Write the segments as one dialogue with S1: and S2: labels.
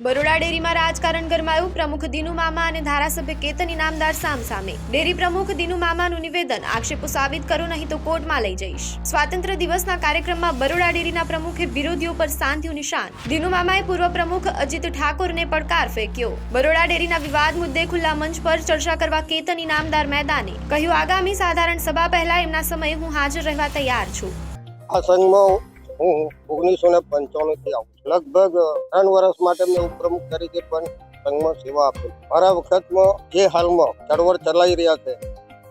S1: બરોડા ડેરીમાં રાજકારણ ગરમાયું. પ્રમુખ દિનુ મામા અને ધારાસભ્ય કેતન ઇનામદાર સામસામે. ડેરી પ્રમુખ દિનુ મામાનું નિવેદન, આક્ષેપો સાબિત કરો નહીં તો કોર્ટમાં લઈ જઈશ. સ્વાતંત્ર્ય દિવસના કાર્યક્રમમાં બરોડા ડેરીના પ્રમુખે વિરોધીઓ પર સાધ્યું નિશાન. દિનુ મામાએ પૂર્વ પ્રમુખ અજીત ઠાકોરને પડકાર ફેંક્યો. બરોડા ડેરીના વિવાદ મુદ્દે ખુલ્લા મંચ પર ચર્ચા કરવા કેતન ઇનામદાર મેદાને. કહ્યું, આગામી સાધારણ સભા પહેલા એમના સમયે હું હાજર રહેવા તૈયાર છું.
S2: આ સંઘમાં હું 1995 થી આવું છું. લગભગ 3 વર્ષ માટે મેં ઉપપ્રમુખ તરીકે પણ સંઘમાં સેવા આપી. મારા વખતમાં જે હાલમાં ચળવળ ચલાવી રહ્યા છે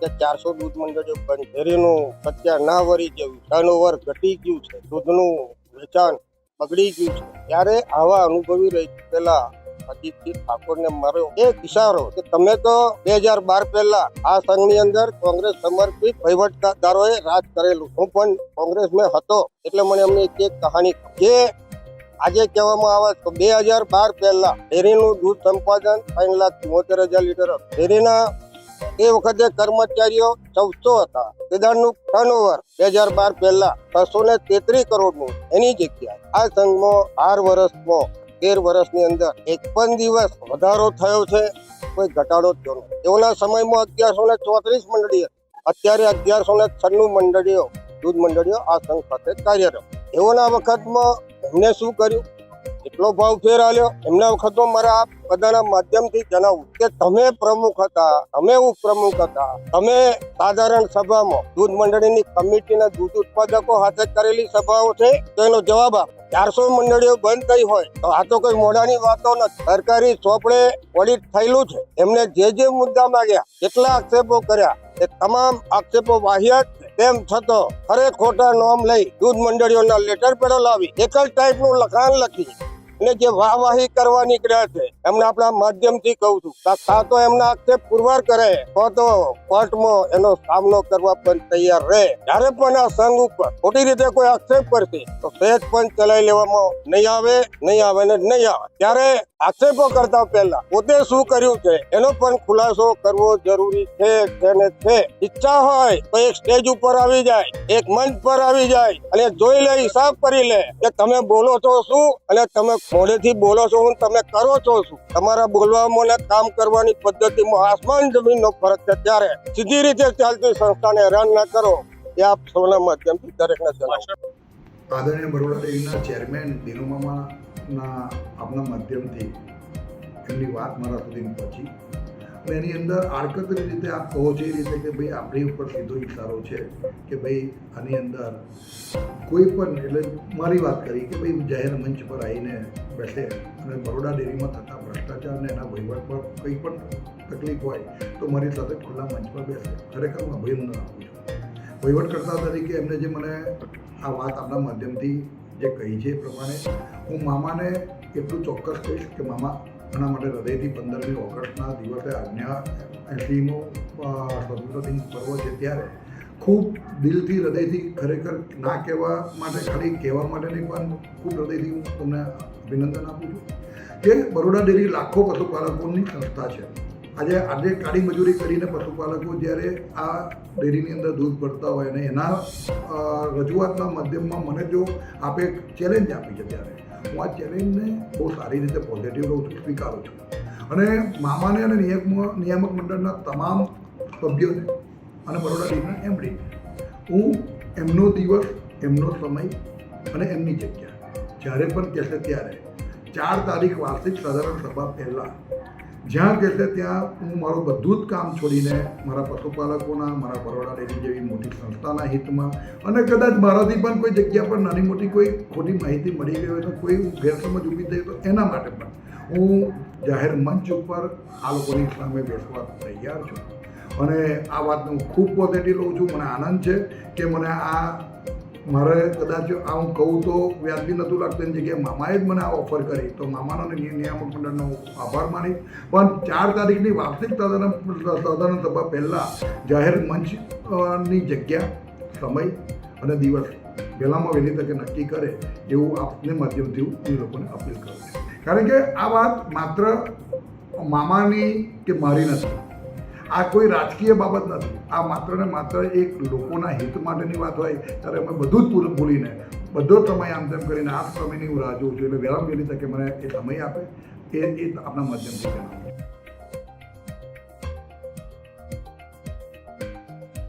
S2: કે 400 દૂધ મંડળીઓ બંધ, ડેરીનું સત્યા ના વરી જેવું, ટર્નઓવર ઘટી ગયું છે, દૂધનું વેચાણ બગડી ગયું છે, ત્યારે આવા અનુભવી રહી ચૂકેલા અજીતજી ઠાકોરને મારો એક ઇશારો કે તમે તો 2012 પહેલા આ સંઘની અંદર કોંગ્રેસ સમર્પિત વહીવટદારોએ રાજ કરેલું. હું પણ કોંગ્રેસમાં હતો એટલે મને એમની એક કહાની જે આજે કહેવામાં આવે તો 2012 પહેલા ડેરીનું દૂધ સંપાદન 3,74,000 લીટર. ડેરીના એ વખતે કર્મચારીઓ 1400 હતા. વેદાંતનું ટર્નઓવર 2012 પહેલા 633 કરોડનું. એની જગ્યાએ આ સંઘમાં 12 વર્ષમાં 13 વર્ષની અંદર એક પણ દિવસ વધારો થયો છે, કોઈ ઘટાડો થયો નથી. એઓના સમયમાં 1134 મંડળીઓ, અત્યારે 1196 મંડળીઓ, દૂધ મંડળીઓ આ સંઘ સાથે કાર્યરત. એઓના વખતમાં એમને શું કર્યું, એટલો ભાવ ફેર આલ્યો. એમના વખતમાં મારા બધાના માધ્યમથી જણાવું કે તમે પ્રમુખ હતા, તમે ઉપપ્રમુખ હતા, તમે સાધારણ સભામાં દૂધ મંડળીની કમિટીના દૂધ ઉત્પાદકો હાથે કરેલી સભાઓ છે તો એનો જવાબ આપો. 400 મંડળીઓ બંધ થઈ હોય તો આ તો કોઈ મોઢાની વાતો નથી. સરકારી ચોપડે ઓડિટ થયેલું છે. એમને જે મુદ્દા માંગ્યા, કેટલા આક્ષેપો કર્યા, એ તમામ આક્ષેપો વાહિયાત છે. તેમ છતાં ખરે ખોટા નોમ લઈ દૂધ મંડળીઓના લેટર પેડો લાવી એક જ ટાઈપનું લખાણ લખી અને જે વાહવાહી કરવા નીકળ્યા છે એમને આપણા માધ્યમથી કહું છું, કાં તો એમના આક્ષેપ પુરવાર કરે તો કોર્ટમાં એનો સામનો કરવા પણ તૈયાર રહે. જ્યારે પણ આ સંઘ ઉપર ખોટી રીતે કોઈ આક્ષેપ કરશે તો સહેજ પણ ચલાવી લેવામાં નહીં આવે ને નહીં આવે. ત્યારે આક્ષેપો કરતા પહેલા પોતે શું કર્યું છે એનો પણ ખુલાસો કરવો જરૂરી છે ને છે. ઈચ્છા હોય તો એક સ્ટેજ ઉપર આવી જાય, એક મંચ પર આવી જાય અને જોઈ લે, હિસાબ કરી લે કે તમે બોલો છો શું અને તમે મોઢેથી બોલો છો શું, તમે કરો છો શું. તમારા બોલવામાં ને કામ કરવાની પદ્ધતિમાં આસમાન જમીનનો ફરક છે. ત્યારે સીધી રીતે ચાલતી સંસ્થાને હેરાન ના કરો એ આપ સૌના માધ્યમથી દરેકને જણાવો.
S3: આદરણીય બરોડા ડેરીના ચેરમેન દિનુ મામાના આપના માધ્યમથી એમની વાત મારા સુધી પહોંચી અને એની અંદર આડકતરી રીતે આપ કહો છો એ રીતે કે ભાઈ આપણી ઉપર સીધો ઇશારો છે કે ભાઈ આની અંદર કોઈ પણ, એટલે મારી વાત કરી કે ભાઈ જાહેર મંચ પર આવીને બેસે અને બરોડા ડેરીમાં થતા ભ્રષ્ટાચાર અને એના વહીવટ પર કંઈ પણ તકલીફ હોય તો મારી સાથે ખુલ્લા મંચ પર બેસે. ખરેખર હું અભિનંદન આપું છું. વહીવટકર્તા તરીકે એમને જે મને આ વાત આપણા માધ્યમથી જે કહી છે એ પ્રમાણે હું મામાને એટલું ચોક્કસ કહીશ કે મામા એના માટે હૃદયથી 15મી ઓગસ્ટના દિવસે આજ્ઞા 80મો સ્વતંત્ર દિન પર્વ છે ત્યારે ખૂબ દિલથી, હૃદયથી, ખરેખર ના કહેવા માટે, ખાલી કહેવા માટે નહીં પણ ખૂબ હૃદયથી હું તમને અભિનંદન આપું છું કે બરોડા ડેરી લાખો પશુપાલકોની સંસ્થા છે. આજે કાળી મજૂરી કરીને પશુપાલકો જ્યારે આ ડેરીની અંદર દૂધ ભરતા હોય અને એના રજૂઆતના માધ્યમમાં મને જો આપે ચેલેન્જ આપી છે ત્યારે હું આ ચેલેન્જને બહુ સારી રીતે પોઝિટિવ રહું છું, સ્વીકારું છું. અને મામાને અને નિયામક મંડળના તમામ સભ્યોને અને બરોડા ડેરીના એમડીને હું એમનો દિવસ, એમનો સમય અને એમની જગ્યા જ્યારે પણ કહેશે ત્યારે 4 તારીખ વાર્ષિક સાધારણ સભા પહેલાં જ્યાં કહેશે ત્યાં હું મારું બધું જ કામ છોડીને મારા પશુપાલકોના, મારા બરોડા ડેરી જેવી મોટી સંસ્થાના હિતમાં અને કદાચ મારાથી પણ કોઈ જગ્યા પર નાની મોટી કોઈ ખોટી માહિતી મળી ગઈ હોય તો કોઈ ગેરસમજ ઊભી થઈ તો એના માટે પણ હું જાહેર મંચ ઉપર આ લોકોની સામે બેસવા તૈયાર છું. અને આ વાતને હું ખૂબ પોઝિટિવ લઉં છું. મને આનંદ છે કે મને મારે કદાચ આ હું કહું તો વ્યાજબી નહોતું લાગતું, એની જગ્યાએ મામાએ જ મને આ ઓફર કરી તો મામાનો નિયામક મંડળનો આભાર માની. પણ 4 તારીખની વાર્ષિક સાધારણ સભા પહેલાં જાહેર મંચની જગ્યા, સમય અને દિવસ વહેલામાં વહેલી તકે નક્કી કરે એવું આપને માધ્યમથી હું એ લોકોને અપીલ કરું છું. કારણ કે આ વાત માત્ર મામાની કે મારી નથી, આ કોઈ રાજકીય બાબત નથી. આ માત્ર ને માત્ર એક લોકોના હિત માટેની વાત હોય ત્યારે અમે બધું જ ભૂલીને બધો સમય આમ તેમ કરીને આ સમયની હું રાહ જોઉં છું. એટલે વહેલી તકે મને એ સમય આપે એ આપણા માધ્યમથી જણાવો.